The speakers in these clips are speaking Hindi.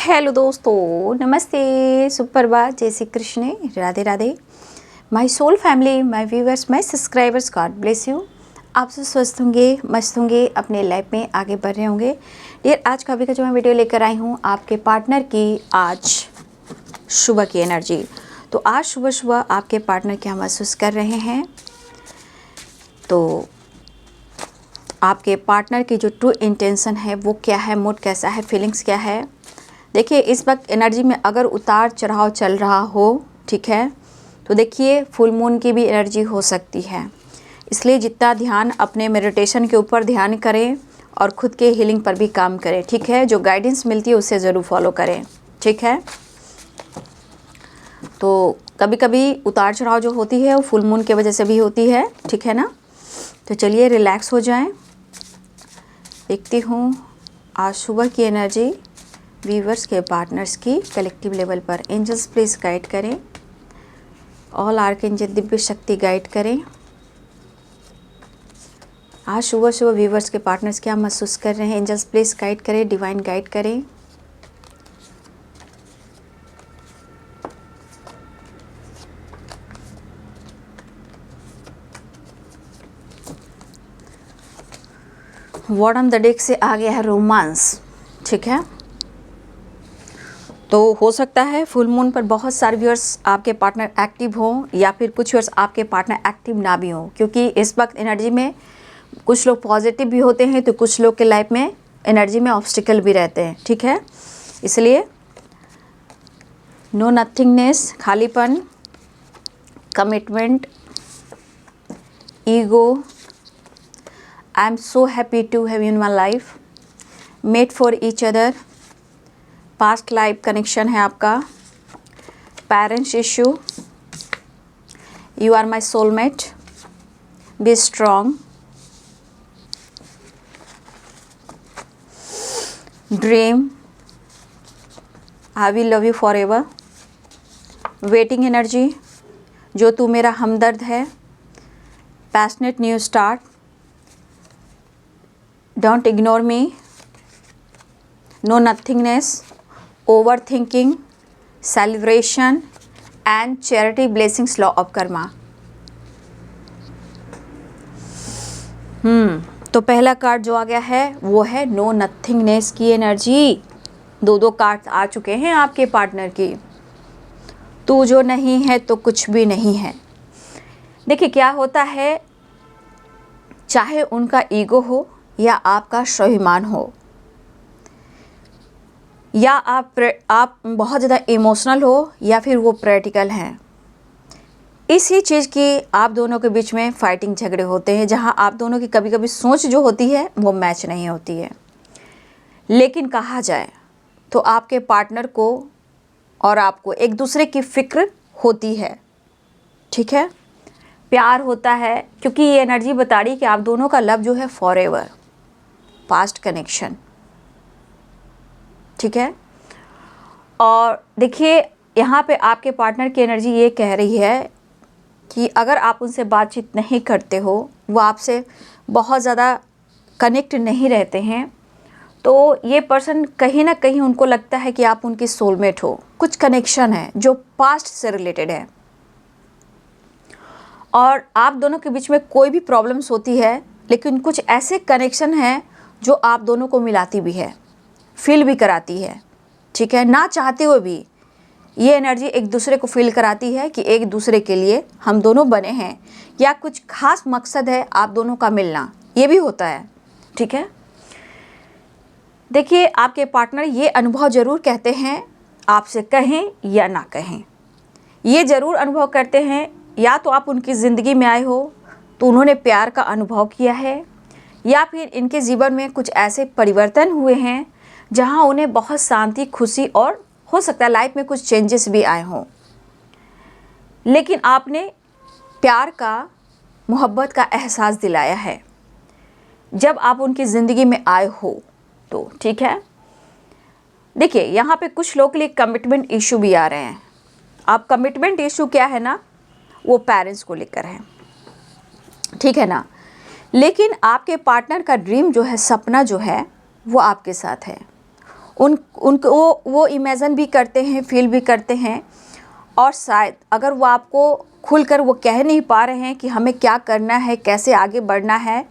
हेलो दोस्तों, नमस्ते, सुप्रभात, जय Shri Krishna, Radhe Radhe. My soul family, my viewers, my subscribers, God bless you. आप सब स्वस्थ होंगे, मस्त होंगे, अपने लाइफ में आगे बढ़ रहे होंगे। डियर, आज का अभी का जो मैं वीडियो लेकर आई हूँ आपके पार्टनर की आज सुबह की एनर्जी। तो आज सुबह सुबह आपके पार्टनर क्या महसूस कर रहे हैं, तो आपके पार्टनर की जो ट्रू इंटेंशन है वो क्या है, मूड कैसा है, फीलिंग्स क्या है। देखिए, इस वक्त एनर्जी में अगर उतार चढ़ाव चल रहा हो, ठीक है, तो देखिए फुल मून की भी एनर्जी हो सकती है। इसलिए जितना ध्यान अपने मेडिटेशन के ऊपर ध्यान करें और ख़ुद के हीलिंग पर भी काम करें, ठीक है। जो गाइडेंस मिलती है उसे ज़रूर फॉलो करें, ठीक है। तो कभी कभी उतार चढ़ाव जो होती है वो फुल मून की वजह से भी होती है, ठीक है ना। तो चलिए रिलैक्स हो जाएं। देखती हूँ आज सुबह की एनर्जी व्यूवर्स के पार्टनर्स की कलेक्टिव लेवल पर। एंजल्स प्लीज गाइड करें, ऑल आर्कएंजल दिव्य शक्ति गाइड करें। आज सुबह सुबह व्यूवर्स के पार्टनर्स क्या महसूस कर रहे हैं, एंजल्स प्लीज गाइड करें, डिवाइन गाइड करें। बॉटम द डेक से आ गया है रोमांस, ठीक है। तो हो सकता है फुल मून पर बहुत सारे व्यूअर्स आपके पार्टनर एक्टिव हों या फिर कुछ व्यूअर्स आपके पार्टनर एक्टिव ना भी हों, क्योंकि इस वक्त एनर्जी में कुछ लोग पॉजिटिव भी होते हैं तो कुछ लोग के लाइफ में एनर्जी में ऑब्स्टिकल भी रहते हैं, ठीक है। इसलिए नो नथिंगनेस, खालीपन, commitment, ego, I am so happy to have you in my life, made for each other, past life connection है आपका, parents issue, you are my soulmate, be strong, dream, I will love you forever, waiting energy, जो तू मेरा हमदर्द है, passionate new start, don't ignore me, no nothingness, overthinking, celebration and charity blessings, law of karma. तो पहला कार्ड जो आ गया है वो है नो नथिंगनेस की एनर्जी। दो कार्ड आ चुके हैं आपके पार्टनर की। तू जो नहीं है तो कुछ भी नहीं है। देखिए क्या होता है, चाहे उनका ईगो हो या आपका स्वाभिमान हो, या आप बहुत ज़्यादा इमोशनल हो या फिर वो प्रैक्टिकल हैं, इसी चीज़ की आप दोनों के बीच में फाइटिंग झगड़े होते हैं, जहां आप दोनों की कभी कभी सोच जो होती है वो मैच नहीं होती है। लेकिन कहा जाए तो आपके पार्टनर को और आपको एक दूसरे की फिक्र होती है, ठीक है, प्यार होता है, क्योंकि ये एनर्जी बता रही है कि आप दोनों का लव जो है फॉर एवर, पास्ट कनेक्शन, ठीक है। और देखिए यहाँ पे आपके पार्टनर की एनर्जी ये कह रही है कि अगर आप उनसे बातचीत नहीं करते हो, वो आपसे बहुत ज़्यादा कनेक्ट नहीं रहते हैं, तो ये पर्सन कहीं ना कहीं उनको लगता है कि आप उनकी सोलमेट हो। कुछ कनेक्शन है जो पास्ट से रिलेटेड है और आप दोनों के बीच में कोई भी प्रॉब्लम्स होती है, लेकिन कुछ ऐसे कनेक्शन हैं जो आप दोनों को मिलाती भी है, फील भी कराती है, ठीक है। ना चाहते हुए भी ये एनर्जी एक दूसरे को फील कराती है कि एक दूसरे के लिए हम दोनों बने हैं, या कुछ खास मकसद है आप दोनों का मिलना, ये भी होता है, ठीक है। देखिए आपके पार्टनर ये अनुभव ज़रूर कहते हैं, आपसे कहें या ना कहें, ये ज़रूर अनुभव करते हैं, या तो आप उनकी ज़िंदगी में आए हो तो उन्होंने प्यार का अनुभव किया है, या फिर इनके जीवन में कुछ ऐसे परिवर्तन हुए हैं जहां उन्हें बहुत शांति, खुशी और हो सकता है लाइफ में कुछ चेंजेस भी आए हों, लेकिन आपने प्यार का, मोहब्बत का एहसास दिलाया है जब आप उनकी ज़िंदगी में आए हो, तो ठीक है। देखिए यहाँ पे कुछ लोगों के लिए कमिटमेंट इशू भी आ रहे हैं। अब कमिटमेंट इशू क्या है ना, वो पेरेंट्स को लेकर है, ठीक है ना। लेकिन आपके पार्टनर का ड्रीम जो है, सपना जो है, वो आपके साथ है उनको वो इमेजिन भी करते हैं, फील भी करते हैं। और शायद अगर वो आपको खुलकर वो कह नहीं पा रहे हैं कि हमें क्या करना है, कैसे आगे बढ़ना है,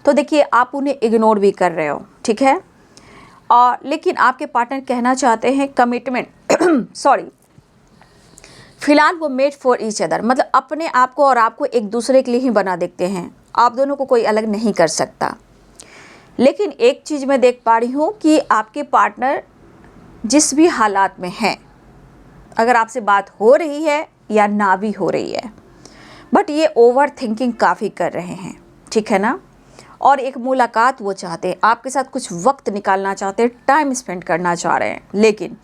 तो देखिए आप उन्हें इग्नोर भी कर रहे हो, ठीक है। और लेकिन आपके पार्टनर कहना चाहते हैं कमिटमेंट सॉरी, फिलहाल वो मेड फॉर ईच अदर, मतलब अपने आप को और आपको एक दूसरे के लिए ही बना देखते हैं, आप दोनों को कोई अलग नहीं कर सकता। लेकिन एक चीज़ मैं देख पा रही हूँ कि आपके पार्टनर जिस भी हालात में हैं, अगर आपसे बात हो रही है या ना भी हो रही है, बट ये ओवर थिंकिंग काफ़ी कर रहे हैं, ठीक है ना। और एक मुलाकात वो चाहते हैं, आपके साथ कुछ वक्त निकालना चाहते हैं, टाइम स्पेंड करना चाह रहे हैं। लेकिन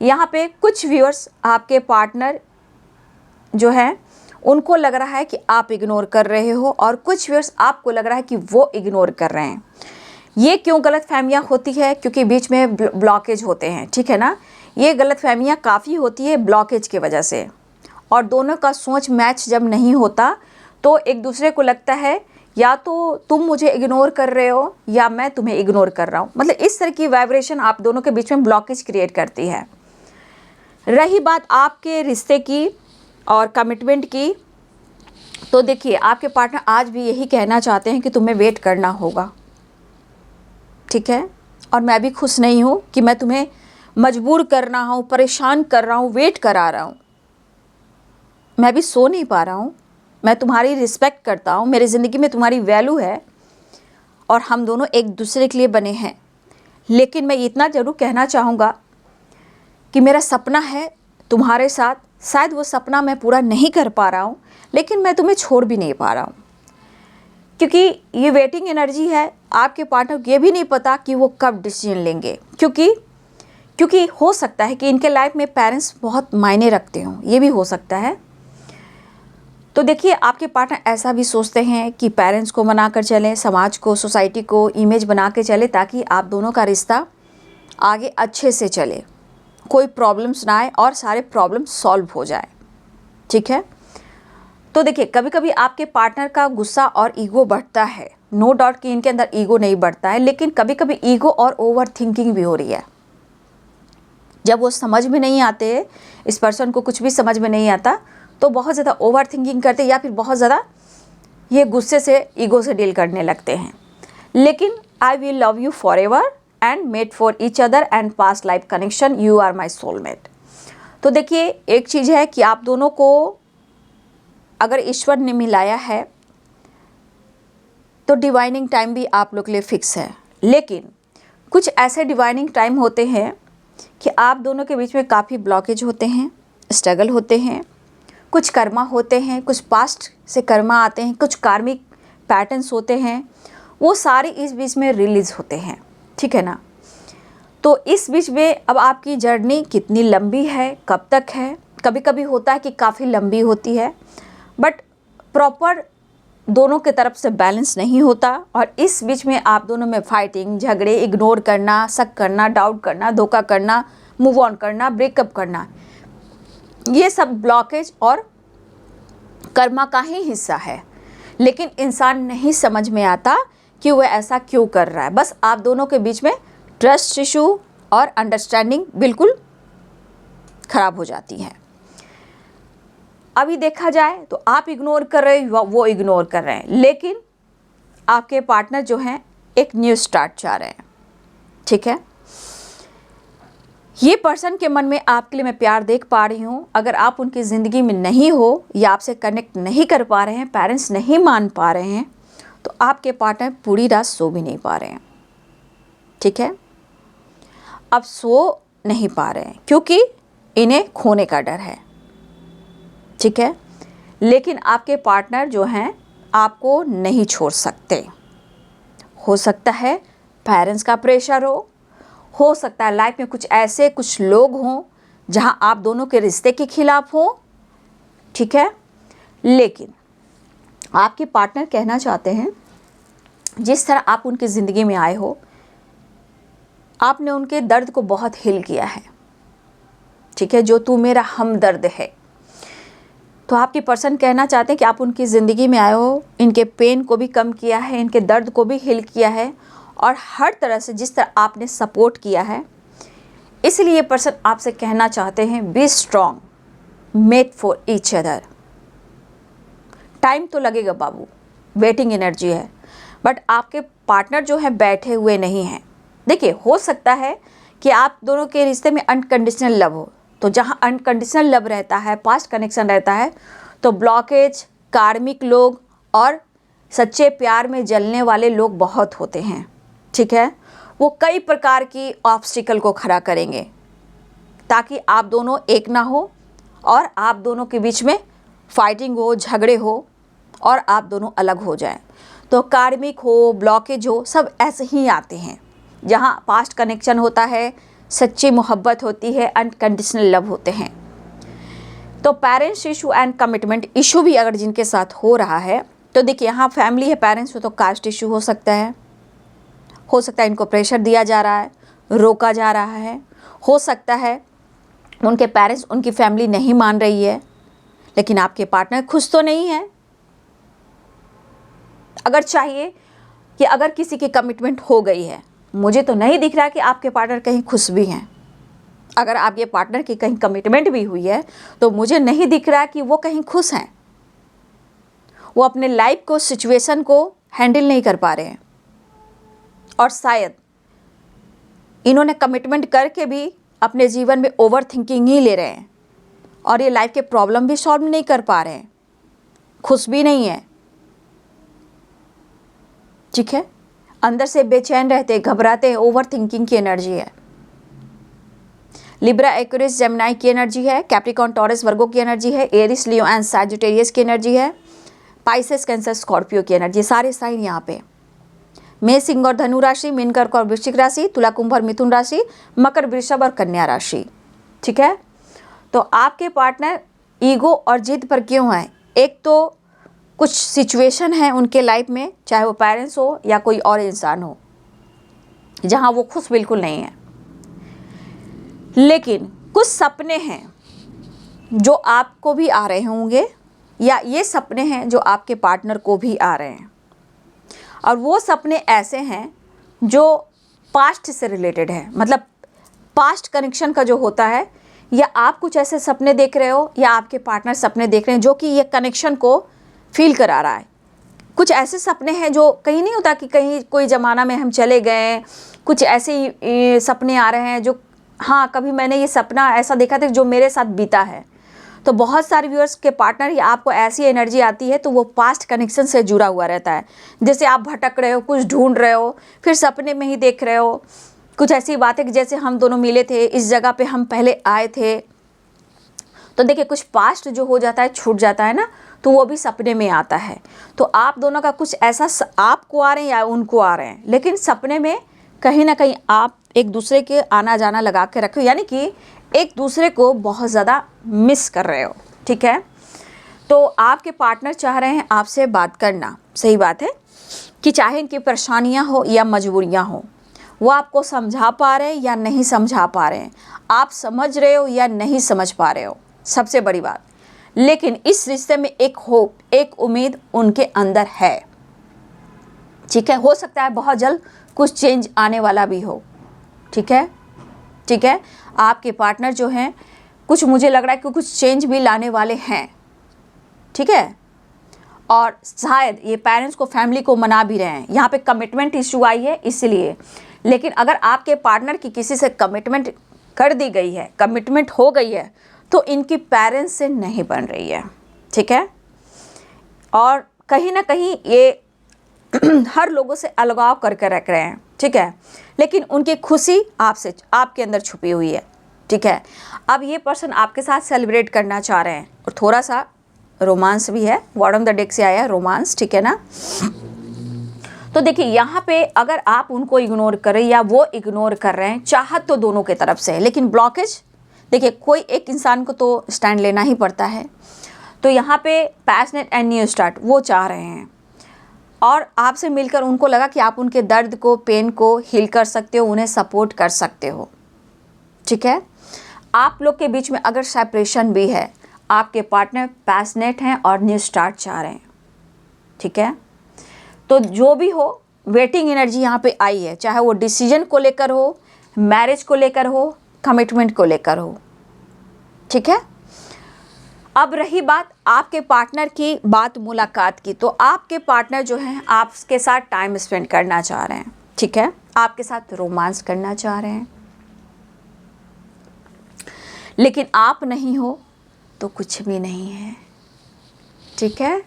यहाँ पे कुछ व्यूअर्स आपके पार्टनर जो है उनको लग रहा है कि आप इग्नोर कर रहे हो, और कुछ व्यूअर्स आपको लग रहा है कि वो इग्नोर कर रहे हैं। ये क्यों गलतफहमियां होती है? क्योंकि बीच में ब्लॉकेज होते हैं, ठीक है ना। ये गलतफहमियां काफ़ी होती है ब्लॉकेज की वजह से, और दोनों का सोच मैच जब नहीं होता तो एक दूसरे को लगता है या तो तुम मुझे इग्नोर कर रहे हो या मैं तुम्हें इग्नोर कर रहा हूँ, मतलब इस तरह की वाइब्रेशन आप दोनों के बीच में ब्लॉकेज क्रिएट करती है। रही बात आपके रिश्ते की और कमिटमेंट की, तो देखिए आपके पार्टनर आज भी यही कहना चाहते हैं कि तुम्हें वेट करना होगा, ठीक है। और मैं भी खुश नहीं हूँ कि मैं तुम्हें मजबूर कर रहा हूँ, परेशान कर रहा हूँ, वेट करा रहा हूँ। मैं भी सो नहीं पा रहा हूँ, मैं तुम्हारी रिस्पेक्ट करता हूँ, मेरी ज़िंदगी में तुम्हारी वैल्यू है और हम दोनों एक दूसरे के लिए बने हैं। लेकिन मैं इतना ज़रूर कहना चाहूँगा कि मेरा सपना है तुम्हारे साथ, शायद वो सपना मैं पूरा नहीं कर पा रहा हूँ, लेकिन मैं तुम्हें छोड़ भी नहीं पा रहा हूँ, क्योंकि ये वेटिंग एनर्जी है। आपके पार्टनर को ये भी नहीं पता कि वो कब डिसीजन लेंगे, क्योंकि हो सकता है कि इनके लाइफ में पेरेंट्स बहुत मायने रखते हों, ये भी हो सकता है। तो देखिए आपके पार्टनर ऐसा भी सोचते हैं कि पेरेंट्स को मना कर चलें, समाज को, सोसाइटी को इमेज बना के चले, ताकि आप दोनों का रिश्ता आगे अच्छे से चले, कोई प्रॉब्लम्स ना आए और सारे प्रॉब्लम सॉल्व हो जाए, ठीक है। तो देखिए कभी कभी आपके पार्टनर का गुस्सा और ईगो बढ़ता है, नो डाउट कि इनके अंदर ईगो नहीं बढ़ता है, लेकिन कभी कभी ईगो और ओवर थिंकिंग भी हो रही है। जब वो समझ में नहीं आते, इस पर्सन को कुछ भी समझ में नहीं आता, तो बहुत ज़्यादा ओवर थिंकिंग करते या फिर बहुत ज़्यादा ये गुस्से से, ईगो से डील करने लगते हैं। लेकिन I will love you forever and made for each other and past life connection, you are my soulmate. तो देखिए एक चीज़ है कि आप दोनों को अगर ईश्वर ने मिलाया है तो डिवाइनिंग टाइम भी आप लोग के लिए फिक्स है। लेकिन कुछ ऐसे डिवाइनिंग टाइम होते हैं कि आप दोनों के बीच में काफ़ी ब्लॉकेज होते हैं, स्ट्रगल होते हैं, कुछ कर्मा होते हैं, कुछ पास्ट से कर्मा आते हैं, कुछ कार्मिक पैटर्न्स होते हैं, वो सारे इस बीच में रिलीज़ होते हैं, ठीक है ना। तो इस बीच में अब आपकी जर्नी कितनी लंबी है, कब तक है, कभी कभी होता है कि काफ़ी लंबी होती है, बट प्रॉपर दोनों के तरफ से बैलेंस नहीं होता, और इस बीच में आप दोनों में फाइटिंग, झगड़े, इग्नोर करना, शक करना, डाउट करना, धोखा करना, मूव ऑन करना, ब्रेकअप करना, ये सब ब्लॉकेज और कर्मा का ही हिस्सा है। लेकिन इंसान नहीं समझ में आता कि वह ऐसा क्यों कर रहा है। बस आप दोनों के बीच में ट्रस्ट इशू और अंडरस्टैंडिंग बिल्कुल ख़राब हो जाती है। अभी देखा जाए तो आप इग्नोर कर रहे हो, वो इग्नोर कर रहे हैं, लेकिन आपके पार्टनर जो हैं एक न्यू स्टार्ट चाह रहे हैं, ठीक है। ये पर्सन के मन में आपके लिए मैं प्यार देख पा रही हूँ। अगर आप उनकी ज़िंदगी में नहीं हो या आपसे कनेक्ट नहीं कर पा रहे हैं, पेरेंट्स नहीं मान पा रहे हैं, तो आपके पार्टनर पूरी रात सो भी नहीं पा रहे हैं, ठीक है। अब सो नहीं पा रहे हैं क्योंकि इन्हें खोने का डर है, ठीक है। लेकिन आपके पार्टनर जो हैं आपको नहीं छोड़ सकते। हो सकता है पेरेंट्स का प्रेशर हो सकता है लाइफ में कुछ लोग हों जहां आप दोनों के रिश्ते के खिलाफ हों, ठीक है। लेकिन आपके पार्टनर कहना चाहते हैं जिस तरह आप उनकी ज़िंदगी में आए हो, आपने उनके दर्द को बहुत हील किया है, ठीक है। जो तू मेरा हमदर्द है, तो आपके पर्सन कहना चाहते हैं कि आप उनकी ज़िंदगी में आए हो, इनके पेन को भी कम किया है, इनके दर्द को भी हील किया है, और हर तरह से जिस तरह आपने सपोर्ट किया है, इसलिए ये पर्सन आपसे कहना चाहते हैं be strong, made for each other. Time तो लगेगा बाबू, वेटिंग एनर्जी है, बट आपके पार्टनर जो है बैठे हुए नहीं हैं। देखिए, हो सकता है कि आप दोनों के रिश्ते में अनकंडीशनल लव हो, तो जहाँ अनकंडीशनल लव रहता है, पास्ट कनेक्शन रहता है, तो ब्लॉकेज, कार्मिक लोग और सच्चे प्यार में जलने वाले लोग बहुत होते हैं। ठीक है, वो कई प्रकार की ऑब्स्टिकल को खड़ा करेंगे ताकि आप दोनों एक ना हो और आप दोनों के बीच में फाइटिंग हो, झगड़े हो और आप दोनों अलग हो जाएं। तो कार्मिक हो, ब्लॉकेज हो, सब ऐसे ही आते हैं। जहाँ पास्ट कनेक्शन होता है, सच्ची मोहब्बत होती है, अनकंडीशनल लव होते हैं। तो parents issue and commitment issue भी अगर जिनके साथ हो रहा है, तो देखिए यहाँ फैमिली है, पेरेंट्स हो तो कास्ट इशू हो सकता है इनको प्रेशर दिया जा रहा है, रोका जा रहा है। हो सकता है उनके पेरेंट्स, उनकी फैमिली नहीं मान रही है, लेकिन आपके पार्टनर खुश तो नहीं है। अगर चाहिए कि अगर किसी की कमिटमेंट हो गई है, मुझे तो नहीं दिख रहा कि आपके पार्टनर कहीं खुश भी हैं। अगर आपके पार्टनर की कहीं कमिटमेंट भी हुई है, तो मुझे नहीं दिख रहा कि वो कहीं खुश हैं। वो अपने लाइफ को, सिचुएशन को हैंडल नहीं कर पा रहे हैं, और शायद इन्होंने कमिटमेंट करके भी अपने जीवन में ओवर थिंकिंग ही ले रहे हैं, और ये लाइफ के प्रॉब्लम भी सॉल्व नहीं कर पा रहे हैं, खुश भी नहीं है। ठीक है, अंदर से बेचैन रहते, घबराते हैं, ओवर थिंकिंग की एनर्जी है। लिब्रा, एक्वेरियस, जेमिनी की एनर्जी है। कैप्रिकॉर्न, टॉरस, वर्गो की एनर्जी है। एरिस, लियो एंड सैजिटेरियस की एनर्जी है। पाइसेस, कैंसर, स्कॉर्पियो की एनर्जी, सारे साइन यहाँ पे। मेष, सिंह और धनु राशि, मीन, कर्क और वृश्चिक राशि, तुला, कुंभ और मिथुन राशि, मकर, वृषभ और कन्या राशि। ठीक है, तो आपके पार्टनर ईगो और जिद पर क्यों है? एक तो कुछ सिचुएशन है उनके लाइफ में, चाहे वो पेरेंट्स हो या कोई और इंसान हो, जहाँ वो खुश बिल्कुल नहीं है। लेकिन कुछ सपने हैं जो आपको भी आ रहे होंगे, या ये सपने हैं जो आपके पार्टनर को भी आ रहे हैं, और वो सपने ऐसे हैं जो पास्ट से रिलेटेड है। मतलब पास्ट कनेक्शन का जो होता है, या आप कुछ ऐसे सपने देख रहे हो या आपके पार्टनर सपने देख रहे हैं जो कि ये कनेक्शन को फील करा रहा है। कुछ ऐसे सपने हैं जो कहीं नहीं होता कि कहीं कोई ज़माना में हम चले गए, कुछ ऐसे ही सपने आ रहे हैं जो, हाँ कभी मैंने ये सपना ऐसा देखा था जो मेरे साथ बीता है। तो बहुत सारे व्यूअर्स के पार्टनर या आपको ऐसी एनर्जी आती है, तो वो पास्ट कनेक्शन से जुड़ा हुआ रहता है। जैसे आप भटक रहे हो, कुछ ढूंढ रहे हो, फिर सपने में ही देख रहे हो कुछ ऐसी बातें कि जैसे हम दोनों मिले थे, इस जगह पे हम पहले आए थे। तो देखिए, कुछ पास्ट जो हो जाता है, छूट जाता है ना, तो वो भी सपने में आता है। तो आप दोनों का कुछ ऐसा आपको आ रहे हैं या उनको आ रहे हैं, लेकिन सपने में कहीं ना कहीं आप एक दूसरे के आना जाना लगा के रखे हो, यानी कि एक दूसरे को बहुत ज़्यादा मिस कर रहे हो। ठीक है, तो आपके पार्टनर चाह रहे हैं आपसे बात करना। सही बात है कि चाहे इनकी परेशानियां हो या मजबूरियां हो, वो आपको समझा पा रहे हैं या नहीं समझा पा रहे हैं, आप समझ रहे हो या नहीं समझ पा रहे हो, सबसे बड़ी बात। लेकिन इस रिश्ते में एक होप, एक उम्मीद उनके अंदर है। ठीक है, हो सकता है बहुत जल्द कुछ चेंज आने वाला भी हो। ठीक है, ठीक है, आपके पार्टनर जो हैं, कुछ मुझे लग रहा है कि कुछ चेंज भी लाने वाले हैं। ठीक है, और शायद ये पेरेंट्स को, फैमिली को मना भी रहे हैं। यहाँ पे कमिटमेंट इशू आई है इसलिए। लेकिन अगर आपके पार्टनर की किसी से कमिटमेंट कर दी गई है, कमिटमेंट हो गई है, तो इनकी पेरेंट्स से नहीं बन रही है। ठीक है, और कहीं ना कहीं ये हर लोगों से अलगाव करके रख रहे हैं। ठीक है, लेकिन उनकी खुशी आपसे, आपके अंदर छुपी हुई है। ठीक है, अब ये पर्सन आपके साथ सेलिब्रेट करना चाह रहे हैं, और थोड़ा सा रोमांस भी है। बॉटम द डेक से आया है रोमांस। ठीक है ना, तो देखिए यहाँ पे अगर आप उनको इग्नोर करें या वो इग्नोर कर रहे हैं, चाहत तो दोनों के तरफ से है, लेकिन ब्लॉकेज, देखिए कोई एक इंसान को तो स्टैंड लेना ही पड़ता है। तो यहाँ पे पैशनेट एंड न्यू स्टार्ट वो चाह रहे हैं, और आपसे मिलकर उनको लगा कि आप उनके दर्द को, पेन को हील कर सकते हो, उन्हें सपोर्ट कर सकते हो। ठीक है, आप लोग के बीच में अगर सेपरेशन भी है, आपके पार्टनर पैशनेट हैं और न्यू स्टार्ट चाह रहे हैं। ठीक है, तो जो भी हो, वेटिंग एनर्जी यहाँ पे आई है, चाहे वो डिसीजन को लेकर हो, मैरिज को लेकर हो, कमिटमेंट को लेकर हो, ठीक है। अब रही बात आपके पार्टनर की बात, मुलाकात की, तो आपके पार्टनर जो हैं आपके साथ टाइम स्पेंड करना चाह रहे हैं, ठीक है, आपके साथ रोमांस करना चाह रहे हैं, लेकिन आप नहीं हो तो कुछ भी नहीं है, ठीक है।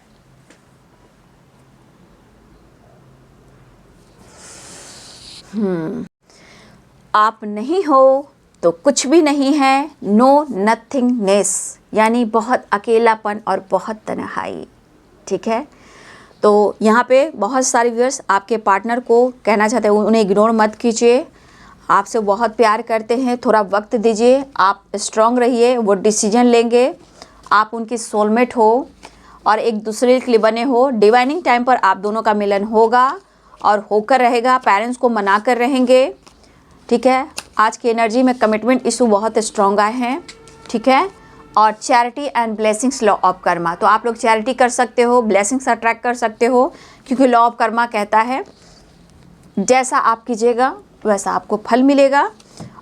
आप नहीं हो तो कुछ भी नहीं है, नो नथिंगनेस, यानी बहुत अकेलापन और बहुत तन्हाई, ठीक है। तो यहाँ पे बहुत सारे व्यूअर्स आपके पार्टनर को कहना चाहते हैं उन्हें इग्नोर मत कीजिए, आपसे बहुत प्यार करते हैं, थोड़ा वक्त दीजिए, आप स्ट्रांग रहिए, वो डिसीजन लेंगे, आप उनकी सोलमेट हो और एक दूसरे के लिए बने हो। डिवाइनिंग टाइम पर आप दोनों का मिलन होगा और होकर रहेगा, पेरेंट्स को मना कर रहेंगे, ठीक है। आज की एनर्जी में कमिटमेंट इशू बहुत स्ट्रॉन्ग आए हैं, ठीक है। और charity and blessings, law of karma, तो आप लोग चैरिटी कर सकते हो, ब्लेसिंग्स अट्रैक्ट कर सकते हो, क्योंकि लॉ ऑफ कर्मा कहता है जैसा आप कीजिएगा वैसा आपको फल मिलेगा।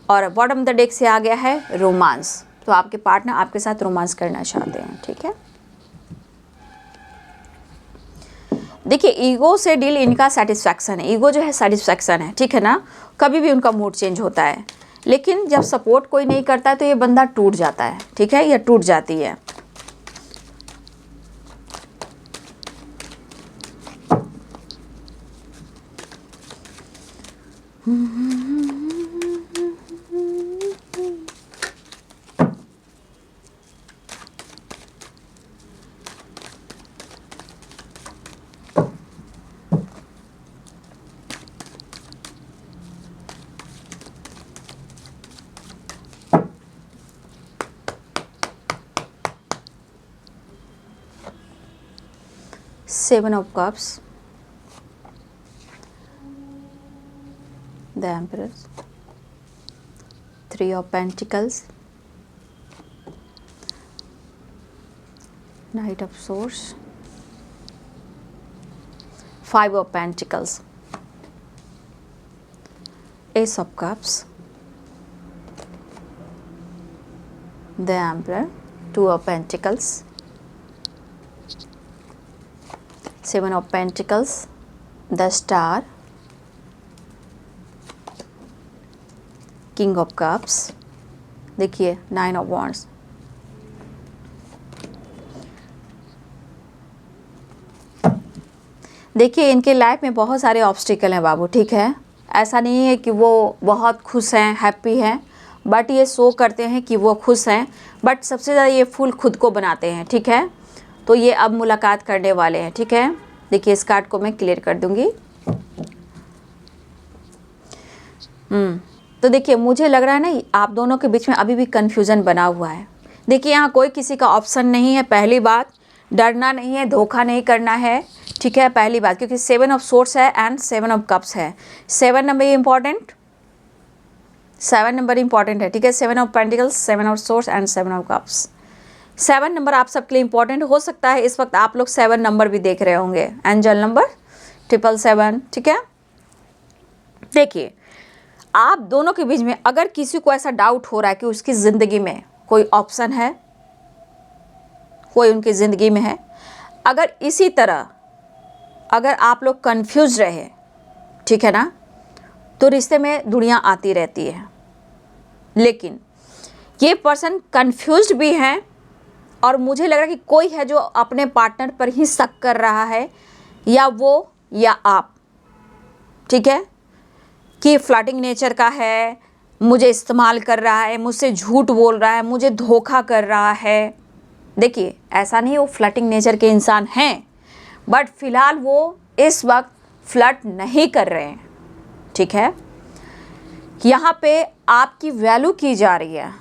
और बॉटम द डेक से आ गया है रोमांस, तो आपके पार्टनर आपके साथ रोमांस करना चाहते हैं, ठीक है। देखिए ईगो से डील इनका सेटिस्फैक्शन है, ईगो जो है सेटिस्फैक्शन है, ठीक है ना। कभी भी उनका मूड चेंज होता है, लेकिन जब सपोर्ट कोई नहीं करता है तो ये बंदा टूट जाता है, ठीक है, या टूट जाती है। Seven of Cups, the Emperor, Three of Pentacles, Knight of Swords, Five of Pentacles, Ace of Cups, the Emperor, Two of Pentacles, Seven of Pentacles, the Star, King of Cups, देखिए Nine of Wands। देखिए इनके लाइफ में बहुत सारे ऑब्स्टिकल हैं बाबू, ठीक है। ऐसा नहीं है कि वो बहुत खुश हैं, हैप्पी हैं, बट ये शो करते हैं कि वो खुश हैं, बट सबसे ज़्यादा ये फूल खुद को बनाते हैं, ठीक है। तो ये अब मुलाकात करने वाले हैं, ठीक है। देखिए इस कार्ड को मैं क्लियर कर दूंगी। तो देखिए मुझे लग रहा है ना आप दोनों के बीच में अभी भी कन्फ्यूज़न बना हुआ है। देखिए यहाँ कोई किसी का ऑप्शन नहीं है, पहली बात, डरना नहीं है, धोखा नहीं करना है, ठीक है, पहली बात, क्योंकि सेवन ऑफ सोर्स है एंड सेवन ऑफ कप्स है। Seven number important, seven number important है, ठीक है। Seven of pentacles, seven of source and seven of cups, seven number आप सबके लिए इम्पॉर्टेंट हो सकता है। इस वक्त आप लोग सेवन नंबर भी देख रहे होंगे, एंजल नंबर 777, ठीक है। देखिए आप दोनों के बीच में अगर किसी को ऐसा डाउट हो रहा है कि उसकी ज़िंदगी में कोई ऑप्शन है, कोई उनकी ज़िंदगी में है, अगर इसी तरह अगर आप लोग कंफ्यूज रहे, ठीक है ना, तो रिश्ते में दुनिया आती रहती है। लेकिन ये पर्सन कंफ्यूज्ड भी हैं और मुझे लग रहा है कि कोई है जो अपने पार्टनर पर ही शक कर रहा है, या वो या आप, ठीक है, कि फ्लर्टिंग नेचर का है, मुझे इस्तेमाल कर रहा है, मुझसे झूठ बोल रहा है, मुझे धोखा कर रहा है। देखिए ऐसा नहीं वो फ्लर्टिंग नेचर के इंसान हैं, बट फिलहाल वो इस वक्त फ्लर्ट नहीं कर रहे हैं, ठीक है। यहाँ पे आपकी वैल्यू की जा रही है,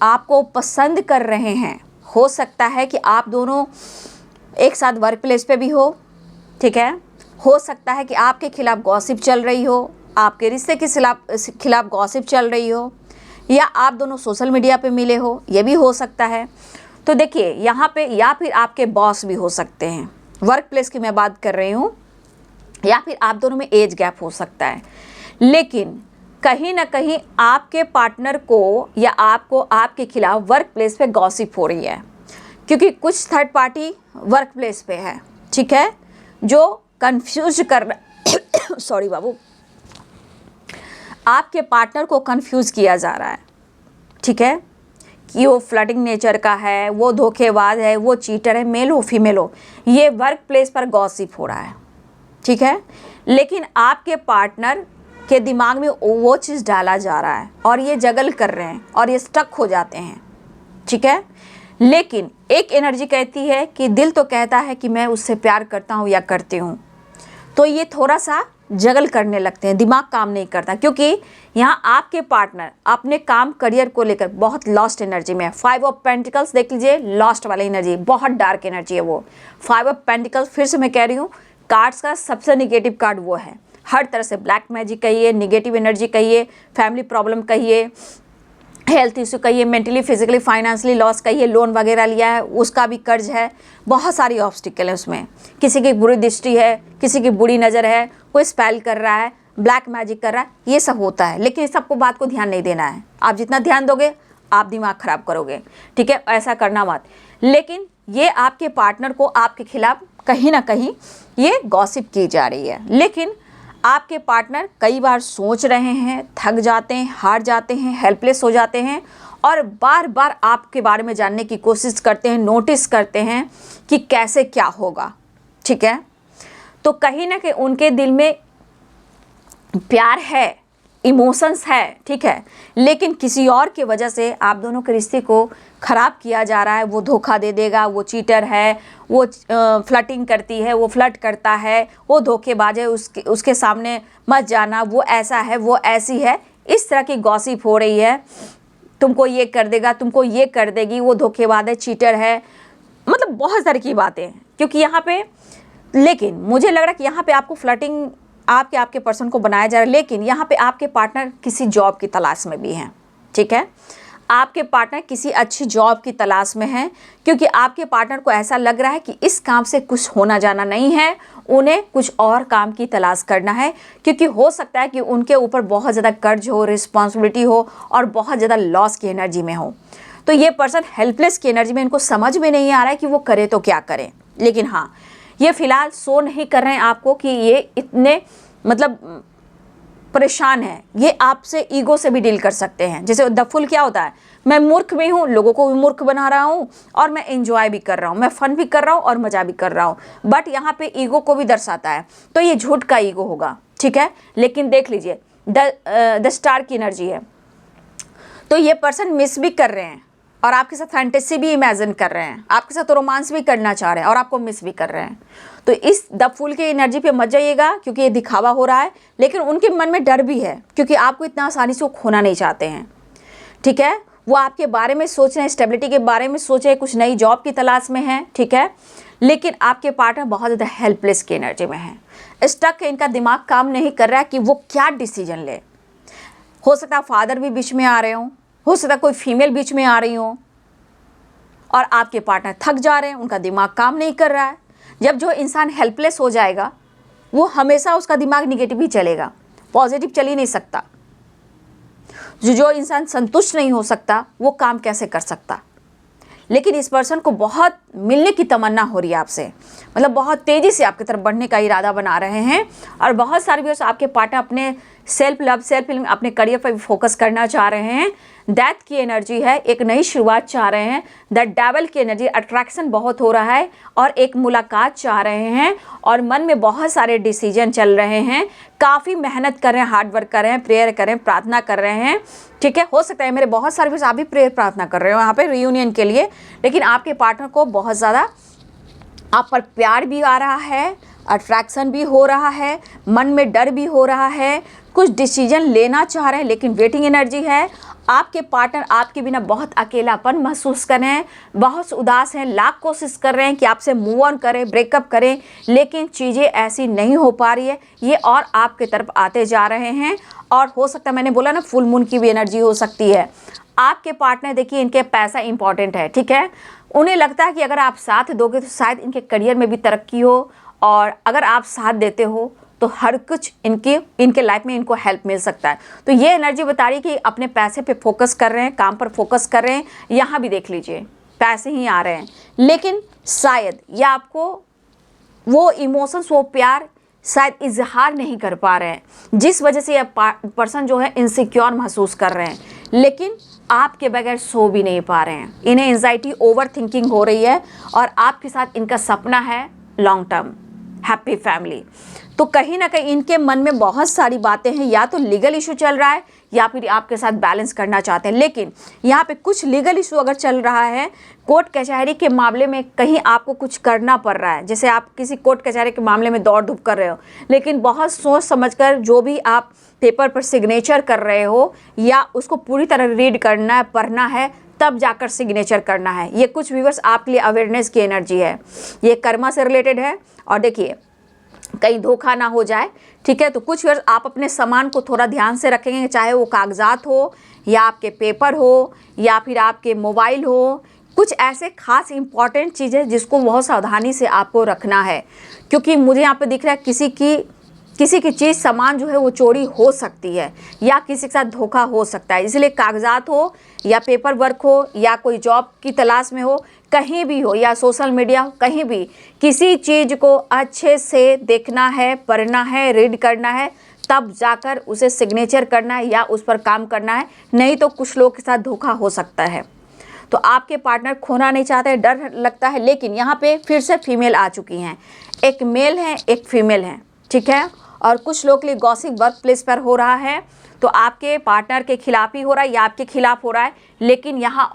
आपको पसंद कर रहे हैं। हो सकता है कि आप दोनों एक साथ वर्क प्लेस पे भी हो, ठीक है। हो सकता है कि आपके खिलाफ गॉसिप चल रही हो, आपके रिश्ते के खिलाफ गॉसिप चल रही हो, या आप दोनों सोशल मीडिया पे मिले हो, ये भी हो सकता है। तो देखिए यहाँ पे या फिर आपके बॉस भी हो सकते हैं, वर्क प्लेस की मैं बात कर रही हूँ, या फिर आप दोनों में एज गैप हो सकता है। लेकिन कहीं ना कहीं आपके पार्टनर को या आपको आपके खिलाफ वर्क प्लेस पे गॉसिप हो रही है, क्योंकि कुछ थर्ड पार्टी वर्क प्लेस पे है, ठीक है, जो कंफ्यूज कर सॉरी बाबू, आपके पार्टनर को कंफ्यूज किया जा रहा है, ठीक है, कि वो फ्लर्टिंग नेचर का है, वो धोखेबाज है, वो चीटर है, मेल हो फीमेल हो, ये वर्क प्लेस पर गॉसिप हो रहा है, ठीक है। लेकिन आपके पार्टनर के दिमाग में वो चीज़ डाला जा रहा है और ये जगल कर रहे हैं और ये स्टक हो जाते हैं, ठीक है। लेकिन एक एनर्जी कहती है कि दिल तो कहता है कि मैं उससे प्यार करता हूँ या करती हूँ, तो ये थोड़ा सा जगल करने लगते हैं, दिमाग काम नहीं करता, क्योंकि यहाँ आपके पार्टनर अपने काम करियर को लेकर बहुत लॉस्ट एनर्जी में है। 5 ऑफ पेंटिकल्स देख लीजिए, लॉस्ट वाली एनर्जी, बहुत डार्क एनर्जी है वो। 5 ऑफ पेंटिकल्स, फिर से मैं कह रही हूँ, कार्ड्स का सबसे निगेटिव कार्ड वो है। हर तरह से ब्लैक मैजिक कहिए, निगेटिव एनर्जी कहिए, फैमिली प्रॉब्लम कहिए, हेल्थ इशू कहिए, मेंटली फिजिकली फाइनेंशियली लॉस कहिए, लोन वगैरह लिया है उसका भी कर्ज है, बहुत सारी ऑब्स्टिकल है उसमें, किसी की बुरी दृष्टि है, किसी की बुरी नज़र है, कोई स्पेल कर रहा है, ब्लैक मैजिक कर रहा है, ये सब होता है। लेकिन इस सबको बात को ध्यान नहीं देना है, आप जितना ध्यान दोगे आप दिमाग खराब करोगे, ठीक है, ऐसा करना मत। लेकिन ये आपके पार्टनर को आपके खिलाफ कहीं ना कहीं ये गॉसिप की जा रही है, लेकिन आपके पार्टनर कई बार सोच रहे हैं, थक जाते हैं, हार जाते हैं, हेल्पलेस हो जाते हैं और बार बार आपके बारे में जानने की कोशिश करते हैं, नोटिस करते हैं कि कैसे क्या होगा, ठीक है। तो कहीं ना कहीं उनके दिल में प्यार है, इमोशंस है, ठीक है, लेकिन किसी और की वजह से आप दोनों के रिश्ते को ख़राब किया जा रहा है। वो धोखा दे देगा, वो चीटर है, वो फ्लर्टिंग करती है, वो फ्लर्ट करता है, वो धोखेबाज है, उसके सामने मत जाना, वो ऐसा है, वो ऐसी है, इस तरह की गॉसिप हो रही है। तुमको ये कर देगा, तुमको ये कर देगी, वो धोखेबाज है, चीटर है, मतलब बहुत तरह की बातें। क्योंकि यहाँ पे, लेकिन मुझे लग रहा है कि यहाँ पे आपको फ्लर्टिंग आपके पर्सन को बनाया जा रहा है, लेकिन यहाँ पे आपके पार्टनर किसी जॉब की तलाश में भी हैं, ठीक है। आपके पार्टनर किसी अच्छी जॉब की तलाश में हैं, क्योंकि आपके पार्टनर को ऐसा लग रहा है कि इस काम से कुछ होना जाना नहीं है, उन्हें कुछ और काम की तलाश करना है, क्योंकि हो सकता है कि उनके ऊपर बहुत ज़्यादा कर्ज हो, रिस्पॉन्सिबिलिटी हो और बहुत ज़्यादा लॉस की एनर्जी में हो। तो ये पर्सन हेल्पलेस की एनर्जी में, इनको समझ में नहीं आ रहा है कि वो करे तो क्या करें। लेकिन हाँ, ये फिलहाल शो नहीं कर रहे हैं आपको कि ये इतने मतलब परेशान है, ये आपसे ईगो से भी डील कर सकते हैं। जैसे द फुल क्या होता है, मैं मूर्ख भी हूँ, लोगों को भी मूर्ख बना रहा हूँ और मैं एंजॉय भी कर रहा हूँ, मैं फन भी कर रहा हूँ और मज़ा भी कर रहा हूँ, बट यहाँ पे ईगो को भी दर्शाता है, तो ये झूठ का ईगो होगा, ठीक है। लेकिन देख लीजिए द स्टार की एनर्जी है, तो ये पर्सन मिस भी कर रहे हैं और आपके साथ फैंटेसी भी इमेजिन कर रहे हैं, आपके साथ रोमांस भी करना चाह रहे हैं और आपको मिस भी कर रहे हैं। तो इस द फूल की एनर्जी पे मत जाइएगा, क्योंकि ये दिखावा हो रहा है, लेकिन उनके मन में डर भी है, क्योंकि आपको इतना आसानी से वो खोना नहीं चाहते हैं, ठीक है। वो आपके बारे में सोच रहे हैं, स्टेबिलिटी के बारे में सोच रहे हैं, कुछ नई जॉब की तलाश में है, ठीक है। लेकिन आपके पार्टनर बहुत ज़्यादा हेल्पलेस की एनर्जी में है, स्टक है, इनका दिमाग काम नहीं कर रहा है कि वो क्या डिसीजन ले। हो सकता है फादर भी बीच में आ रहे हो सकता है कोई फीमेल बीच में आ रही हो, और आपके पार्टनर थक जा रहे हैं, उनका दिमाग काम नहीं कर रहा है। जब जो इंसान हेल्पलेस हो जाएगा, वो हमेशा उसका दिमाग निगेटिव ही चलेगा, पॉजिटिव चल ही नहीं सकता। जो इंसान संतुष्ट नहीं हो सकता, वो काम कैसे कर सकता। लेकिन इस पर्सन को बहुत मिलने की तमन्ना हो रही है आपसे, मतलब बहुत तेज़ी से आपकी तरफ बढ़ने का इरादा बना रहे हैं, और बहुत सारे व्यूअर्स आपके पार्टनर अपने सेल्फ लव, सेल्फ हीलिंग, अपने करियर पर भी फोकस करना चाह रहे हैं। डेथ की एनर्जी है, एक नई शुरुआत चाह रहे हैं। द डेविल की एनर्जी, अट्रैक्शन बहुत हो रहा है और एक मुलाकात चाह रहे हैं, और मन में बहुत सारे डिसीजन चल रहे हैं, काफ़ी मेहनत कर रहे हैं, हार्ड वर्क कर रहे हैं, प्रेयर कर रहे हैं, प्रार्थना कर रहे हैं, ठीक है। हो सकता है मेरे बहुत सारे व्यूअर्स आप भी प्रेयर प्रार्थना कर रहे हो यहाँ पे रियूनियन के लिए, लेकिन आपके पार्टनर को बहुत ज़्यादा आप पर प्यार भी आ रहा है, अट्रैक्शन भी हो रहा है, मन में डर भी हो रहा है, कुछ डिसीजन लेना चाह रहे हैं, लेकिन वेटिंग एनर्जी है। आपके पार्टनर आपके बिना बहुत अकेलापन महसूस कर रहे हैं, बहुत उदास हैं, लाख कोशिश कर रहे हैं कि आपसे मूव ऑन करें, ब्रेकअप करें, लेकिन चीज़ें ऐसी नहीं हो पा रही है, ये और आपके तरफ आते जा रहे हैं। और हो सकता है, मैंने बोला ना, फुल मून की भी एनर्जी हो सकती है। आपके पार्टनर देखिए, इनके पैसा इंपॉर्टेंट है, ठीक है। उन्हें लगता है कि अगर आप साथ दोगे तो शायद इनके करियर में भी तरक्की हो, और अगर आप साथ देते हो तो हर कुछ इनके लाइफ में इनको हेल्प मिल सकता है। तो ये एनर्जी बता रही है कि अपने पैसे पे फोकस कर रहे हैं, काम पर फोकस कर रहे हैं। यहाँ भी देख लीजिए पैसे ही आ रहे हैं, लेकिन शायद या आपको वो इमोशंस, वो प्यार शायद इजहार नहीं कर पा रहे हैं, जिस वजह से ये पर्सन जो है इनसिक्योर महसूस कर रहे हैं, लेकिन आपके बगैर सो भी नहीं पा रहे हैं। इन्हें एंजाइटी, ओवर थिंकिंग हो रही है और आपके साथ इनका सपना है लॉन्ग टर्म हैप्पी फैमिली। तो कहीं ना कहीं इनके मन में बहुत सारी बातें हैं, या तो लीगल इशू चल रहा है या फिर आपके साथ बैलेंस करना चाहते हैं। लेकिन यहाँ पे कुछ लीगल इशू अगर चल रहा है, कोर्ट कचहरी के मामले में कहीं आपको कुछ करना पड़ रहा है, जैसे आप किसी कोर्ट कचहरी के मामले में दौड़ धूप कर रहे हो, लेकिन बहुत सोच समझकर जो भी आप पेपर पर सिग्नेचर कर रहे हो या उसको पूरी तरह रीड करना है, पढ़ना है, तब जाकर सिग्नेचर करना है। ये कुछ व्यूअर्स आपके लिए अवेयरनेस की एनर्जी है, ये कर्मा से रिलेटेड है। और देखिए कहीं धोखा ना हो जाए, ठीक है। तो कुछ व्यूअर्स आप अपने सामान को थोड़ा ध्यान से रखेंगे, चाहे वो कागजात हो या आपके पेपर हो या फिर आपके मोबाइल हो, कुछ ऐसे खास इंपॉर्टेंट चीज़ें जिसको बहुत सावधानी से आपको रखना है, क्योंकि मुझे यहाँ पे दिख रहा है किसी की चीज़, सामान जो है वो चोरी हो सकती है या किसी के साथ धोखा हो सकता है। इसलिए कागजात हो या पेपर वर्क हो या कोई जॉब की तलाश में हो, कहीं भी हो, या सोशल मीडिया हो, कहीं भी किसी चीज़ को अच्छे से देखना है, पढ़ना है, रीड करना है, तब जाकर उसे सिग्नेचर करना है या उस पर काम करना है। नहीं तो कुछ लोग के साथ धोखा हो सकता है। तो आपके पार्टनर खोना नहीं चाहते, डर लगता है। लेकिन यहाँ पे फिर से फीमेल आ चुकी हैं, एक मेल है एक फीमेल है, ठीक है। और कुछ लोग के लिए गॉसिप वर्क प्लेस पर हो रहा है, तो आपके पार्टनर के खिलाफ ही हो रहा है या आपके खिलाफ हो रहा है, लेकिन यहाँ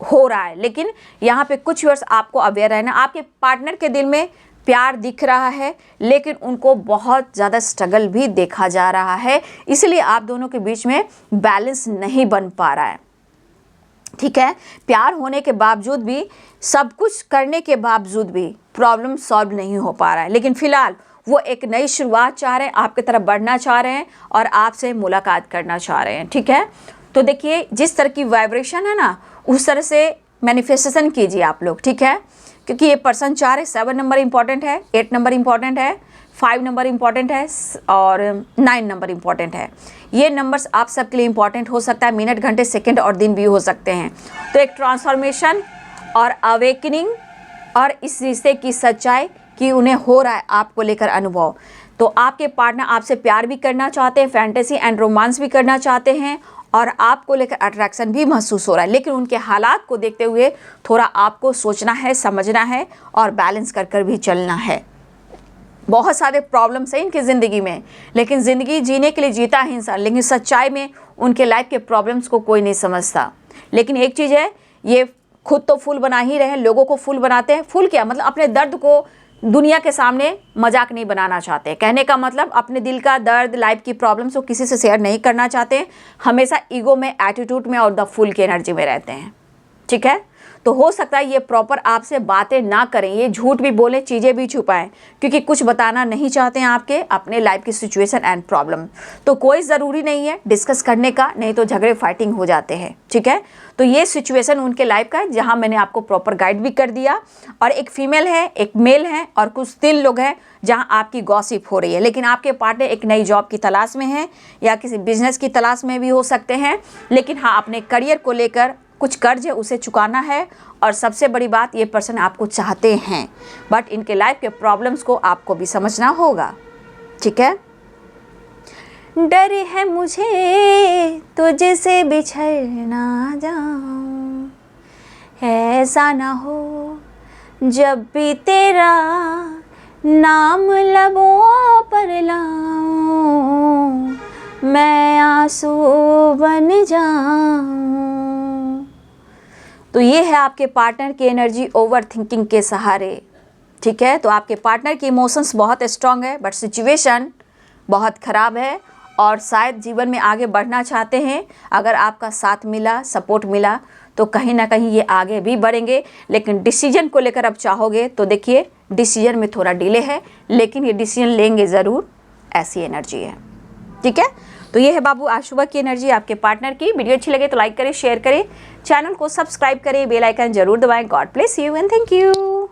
हो रहा है। लेकिन यहाँ पे कुछ वर्ष आपको अवेयर रहना, आपके पार्टनर के दिल में प्यार दिख रहा है, लेकिन उनको बहुत ज़्यादा स्ट्रगल भी देखा जा रहा है, इसलिए आप दोनों के बीच में बैलेंस नहीं बन पा रहा है, ठीक है। प्यार होने के बावजूद भी, सब कुछ करने के बावजूद भी प्रॉब्लम सॉल्व नहीं हो पा रहा है। लेकिन फिलहाल वो एक नई शुरुआत चाह रहे हैं, आपकी तरफ बढ़ना चाह रहे हैं और आपसे मुलाकात करना चाह रहे हैं, ठीक है। तो देखिए जिस तरह की वाइब्रेशन है ना, उस तरह से मैनिफेस्टेशन कीजिए आप लोग, ठीक है। क्योंकि ये पर्सन चाह रहे, 7 नंबर इंपॉर्टेंट है, 8 नंबर इंपॉर्टेंट है, 5 नंबर इंपॉर्टेंट है और 9 नंबर इंपॉर्टेंट है। ये नंबर्स आप सबके लिए इंपॉर्टेंट हो सकता है, मिनट, घंटे, सेकंड और दिन भी हो सकते हैं। तो एक ट्रांसफॉर्मेशन और अवेकनिंग और इस रिश्ते की सच्चाई कि उन्हें हो रहा है आपको लेकर अनुभव। तो आपके पार्टनर आपसे प्यार भी करना चाहते हैं, फैंटेसी एंड रोमांस भी करना चाहते हैं और आपको लेकर अट्रैक्शन भी महसूस हो रहा है। लेकिन उनके हालात को देखते हुए थोड़ा आपको सोचना है, समझना है और बैलेंस कर कर भी चलना है। बहुत सारे प्रॉब्लम्स हैं इनकी ज़िंदगी में, लेकिन ज़िंदगी जीने के लिए जीता है इंसान, लेकिन सच्चाई में उनके लाइफ के प्रॉब्लम्स को कोई नहीं समझता। लेकिन एक चीज़ है, ये खुद तो फूल बना ही रहे हैं, लोगों को फूल बनाते हैं। फूल क्या मतलब, अपने दर्द को दुनिया के सामने मजाक नहीं बनाना चाहते। कहने का मतलब अपने दिल का दर्द, लाइफ की प्रॉब्लम्स को किसी से शेयर नहीं करना चाहते। हमेशा ईगो में, एटीट्यूड में और द फूल की एनर्जी में रहते हैं, ठीक है। तो हो सकता है ये प्रॉपर आपसे बातें ना करें, ये झूठ भी बोलें, चीज़ें भी छुपाएं, क्योंकि कुछ बताना नहीं चाहते हैं आपके अपने लाइफ की सिचुएशन एंड प्रॉब्लम। तो कोई ज़रूरी नहीं है डिस्कस करने का, नहीं तो झगड़े फाइटिंग हो जाते हैं, ठीक है। तो ये सिचुएशन उनके लाइफ का है, जहाँ मैंने आपको प्रॉपर गाइड भी कर दिया। और एक फीमेल है, एक मेल है और कुछ 3 लोग हैं जहाँ आपकी गॉसिप हो रही है। लेकिन आपके पार्टनर एक नई जॉब की तलाश में है या किसी बिजनेस की तलाश में भी हो सकते हैं। लेकिन हाँ, अपने करियर को लेकर कुछ कर्ज है उसे चुकाना है। और सबसे बड़ी बात, ये पर्सन आपको चाहते हैं, बट इनके लाइफ के प्रॉब्लम्स को आपको भी समझना होगा, ठीक है। डर है मुझे तुझसे बिछड़ ना जाऊं, ऐसा ना हो जब भी तेरा नाम लबों पर लाऊं, मैं आंसू बन जाऊं। तो ये है आपके पार्टनर की एनर्जी ओवर थिंकिंग के सहारे, ठीक है। तो आपके पार्टनर की इमोशंस बहुत स्ट्रांग है, बट सिचुएशन बहुत ख़राब है और शायद जीवन में आगे बढ़ना चाहते हैं। अगर आपका साथ मिला, सपोर्ट मिला, तो कहीं ना कहीं ये आगे भी बढ़ेंगे। लेकिन डिसीजन को लेकर अब चाहोगे तो देखिए डिसीजन में थोड़ा डिले है, लेकिन ये डिसीजन लेंगे ज़रूर, ऐसी एनर्जी है, ठीक है। तो ये है बाबू आज सुबह की एनर्जी आपके पार्टनर की। वीडियो अच्छी लगे तो लाइक करें, शेयर करें, चैनल को सब्सक्राइब करें, बेल आइकन जरूर दबाएं। God bless you and thank you.